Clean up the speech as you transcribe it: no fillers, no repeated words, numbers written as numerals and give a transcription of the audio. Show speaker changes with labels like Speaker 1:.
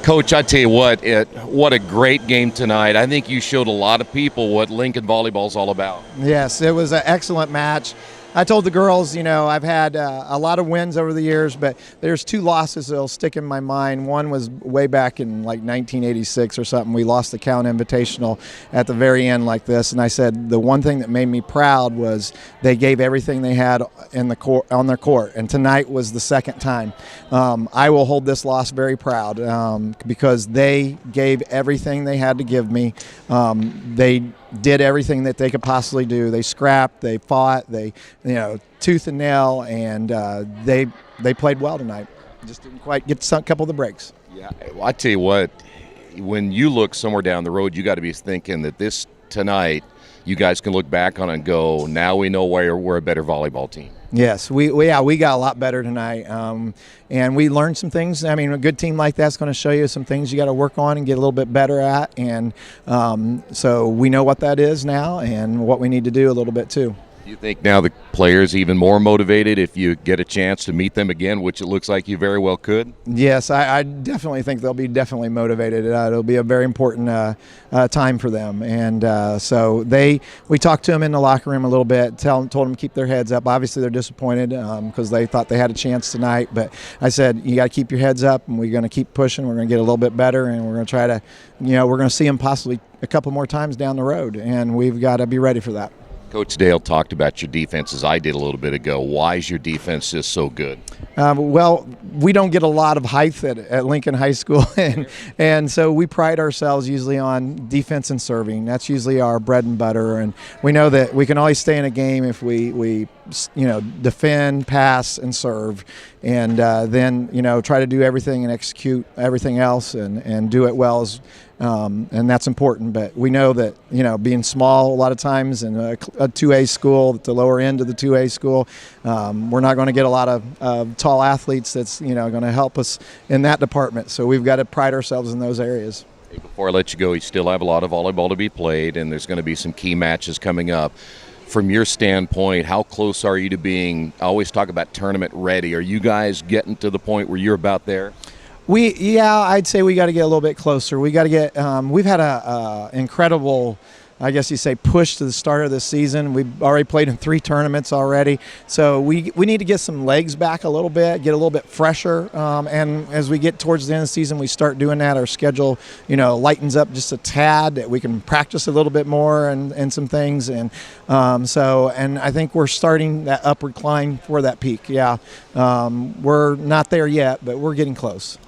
Speaker 1: Coach, I tell you what a great game tonight. I think you showed a lot of people what Lincoln volleyball is all about.
Speaker 2: Yes, it was an excellent match. I told the girls, I've had a lot of wins over the years, but there's two losses that'll stick in my mind. One was way back in like 1986 or something. We lost the Count Invitational at the very end like this, and I said the one thing that made me proud was they gave everything they had in the court, on their court, and tonight was the second time. I will hold this loss very proud because they gave everything they had to give me. They did everything that they could possibly do. They scrapped, they fought, they tooth and nail, and they played well tonight. Just didn't quite get a couple of the breaks.
Speaker 1: Yeah, well, I tell you what, when you look somewhere down the road, you got to be thinking that this tonight, you guys can look back on it and go, now we know why we're a better volleyball team.
Speaker 2: Yes, we got a lot better tonight, and we learned some things. I mean, a good team like that's going to show you some things you got to work on and get a little bit better at, and so we know what that is now and what we need to do a little bit too.
Speaker 1: Do you think now the players even more motivated if you get a chance to meet them again, which it looks like you very well could?
Speaker 2: Yes, I definitely think they'll be definitely motivated. It'll be a very important time for them, and so we talked to them in the locker room a little bit, told them to keep their heads up. Obviously, they're disappointed because they thought they had a chance tonight, but I said you got to keep your heads up, and we're going to keep pushing. We're going to get a little bit better, and we're going to try to, we're going to see them possibly a couple more times down the road, and we've got to be ready for that.
Speaker 1: Coach Dale talked about your defense as I did a little bit ago. Why is your defense just so good?
Speaker 2: Well, we don't get a lot of height at Lincoln High School, and so we pride ourselves usually on defense and serving. That's usually our bread and butter, and we know that we can always stay in a game if we defend, pass, and serve, and then try to do everything and execute everything else and do it well and that's important. But we know that being small a lot of times in a 2A school, at the lower end of the 2A school, we're not going to get a lot of tall athletes that's going to help us in that department. So we've got to pride ourselves in those areas.
Speaker 1: Hey, before I let you go, you still have a lot of volleyball to be played, and there's going to be some key matches coming up. From your standpoint, how close are you to being, I always talk about tournament ready. Are you guys getting to the point where you're about there?
Speaker 2: I'd say we got to get a little bit closer. We got to get. We've had a incredible, I guess you say, push to the start of the season. We've already played in 3 tournaments already, so we need to get some legs back a little bit, get a little bit fresher. And as we get towards the end of the season, we start doing that. Our schedule, lightens up just a tad, that we can practice a little bit more and some things. And and I think we're starting that upward climb for that peak. Yeah, we're not there yet, but we're getting close.